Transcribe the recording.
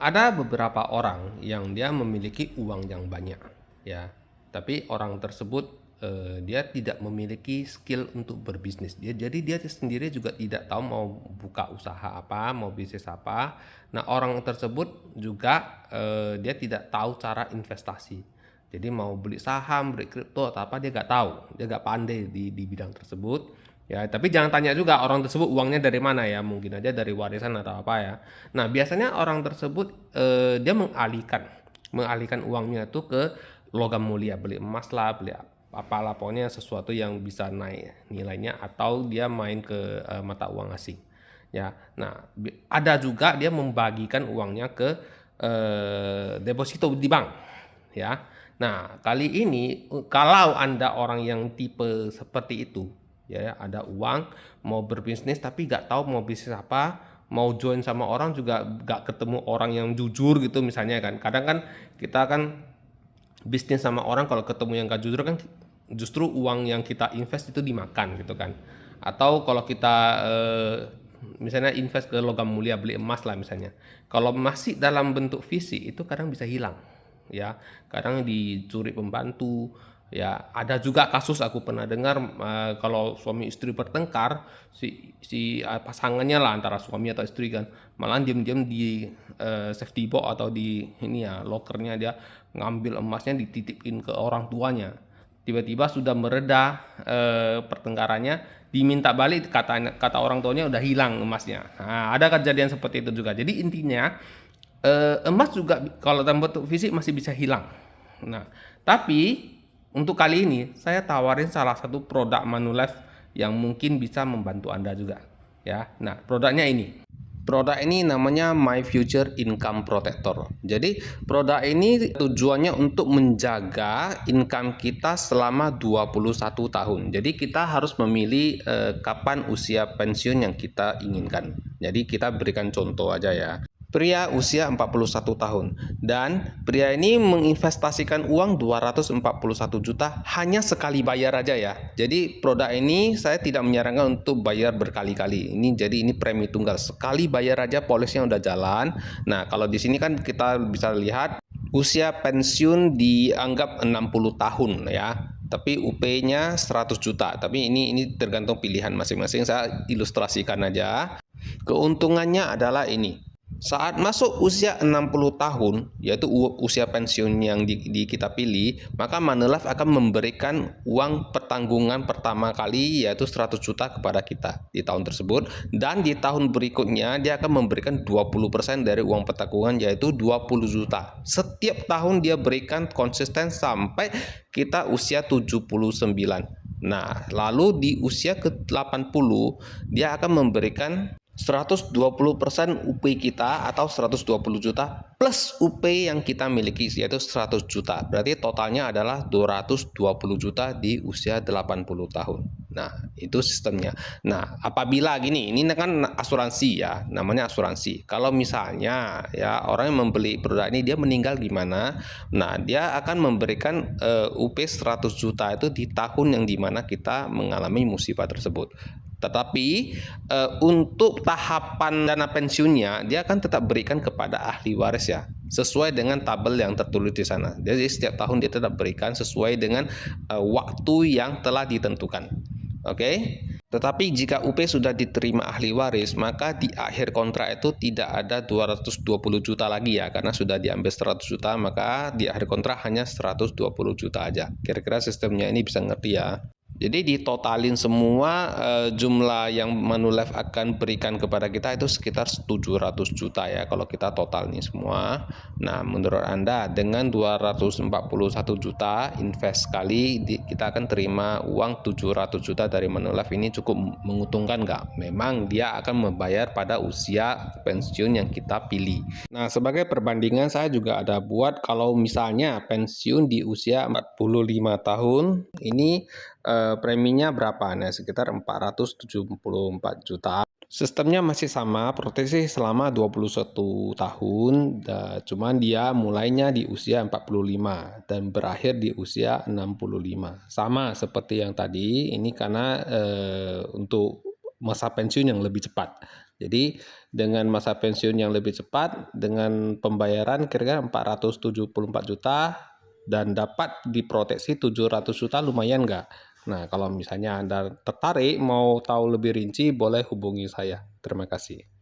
Ada beberapa orang yang dia memiliki uang yang banyak, ya. Tapi orang tersebut dia tidak memiliki skill untuk berbisnis. Jadi dia sendiri juga tidak tahu mau buka usaha apa, mau bisnis apa. Nah, orang tersebut juga dia tidak tahu cara investasi. Jadi mau beli saham, beli kripto atau apa dia nggak tahu, dia nggak pandai di bidang tersebut. Ya, tapi jangan tanya juga orang tersebut uangnya dari mana ya, mungkin aja dari warisan atau apa ya. Nah, biasanya orang tersebut dia mengalihkan uangnya tuh ke logam mulia, beli emas lah, beli apalah pokoknya sesuatu yang bisa naik nilainya atau dia main ke mata uang asing. Ya. Nah, ada juga dia membagikan uangnya ke deposito di bank, ya. Nah, kali ini kalau Anda orang yang tipe seperti itu, ya ada uang mau berbisnis tapi nggak tahu mau bisnis apa, mau join sama orang juga nggak ketemu orang yang jujur gitu misalnya kan. Kadang kan kita kan bisnis sama orang kalau ketemu yang gak jujur kan justru uang yang kita invest itu dimakan gitu kan. Atau kalau kita misalnya invest ke logam mulia beli emas lah misalnya, kalau masih dalam bentuk fisik itu kadang bisa hilang, ya kadang dicuri pembantu. Ya ada juga kasus aku pernah dengar kalau suami istri bertengkar, si pasangannya lah antara suami atau istri kan malah diam-diam di safety box atau di ini ya lokernya dia ngambil emasnya dititipin ke orang tuanya. Tiba-tiba sudah mereda pertengkarannya, diminta balik, kata kata orang tuanya udah hilang emasnya. Nah, ada kejadian seperti itu juga. Jadi intinya emas juga kalau dalam bentuk fisik masih bisa hilang. Nah, tapi untuk kali ini saya tawarin salah satu produk Manulife yang mungkin bisa membantu Anda juga, ya. Nah, produknya ini. Produk ini namanya My Future Income Protector. Jadi, produk ini tujuannya untuk menjaga income kita selama 21 tahun. Jadi, kita harus memilih kapan usia pensiun yang kita inginkan. Jadi, kita berikan contoh aja ya. Pria usia 41 tahun dan pria ini menginvestasikan uang 241 juta hanya sekali bayar aja ya. Jadi produk ini saya tidak menyarankan untuk bayar berkali-kali. Ini premi tunggal. Sekali bayar aja polisnya udah jalan. Nah, kalau di sini kan kita bisa lihat usia pensiun dianggap 60 tahun ya. Tapi UP-nya 100 juta. Tapi ini tergantung pilihan masing-masing. Saya ilustrasikan aja. Keuntungannya adalah ini. Saat masuk usia 60 tahun, yaitu usia pensiun yang kita pilih, maka Manulife akan memberikan uang pertanggungan pertama kali yaitu 100 juta kepada kita di tahun tersebut, dan di tahun berikutnya dia akan memberikan 20% dari uang pertanggungan yaitu 20 juta. Setiap tahun dia berikan konsisten sampai kita usia 79. Nah, lalu di usia ke-80 dia akan memberikan 120% UP kita atau 120 juta plus UP yang kita miliki yaitu 100 juta. Berarti totalnya adalah 220 juta di usia 80 tahun. Nah, itu sistemnya. Nah, apabila gini, ini kan asuransi ya, namanya asuransi. Kalau misalnya ya orang yang membeli produk ini dia meninggal gimana? Nah, dia akan memberikan UP 100 juta itu di tahun yang dimana kita mengalami musibah tersebut. Tetapi untuk tahapan dana pensiunnya dia akan tetap berikan kepada ahli waris ya, sesuai dengan tabel yang tertulis di sana. Jadi setiap tahun dia tetap berikan sesuai dengan waktu yang telah ditentukan. Oke. Tetapi jika UP sudah diterima ahli waris, maka di akhir kontrak itu tidak ada 220 juta lagi ya, karena sudah diambil 100 juta, maka di akhir kontrak hanya 120 juta aja. Kira-kira sistemnya ini bisa ngerti ya. Jadi ditotalin semua jumlah yang Manulife akan berikan kepada kita itu sekitar 700 juta ya kalau kita total ini semua. Nah, menurut Anda dengan 241 juta invest sekali kita akan terima uang 700 juta dari Manulife, ini cukup menguntungkan nggak? Memang dia akan membayar pada usia pensiun yang kita pilih. Nah, sebagai perbandingan saya juga ada buat kalau misalnya pensiun di usia 45 tahun, ini preminya berapa? Nah, sekitar 474 juta. Sistemnya masih sama, proteksi selama 21 tahun, cuman dia mulainya di usia 45 dan berakhir di usia 65. Sama seperti yang tadi, ini karena untuk masa pensiun yang lebih cepat. Jadi dengan masa pensiun yang lebih cepat, dengan pembayaran kira-kira 474 juta dan dapat diproteksi 700 juta, lumayan nggak? Nah, kalau misalnya Anda tertarik mau tahu lebih rinci, boleh hubungi saya. Terima kasih.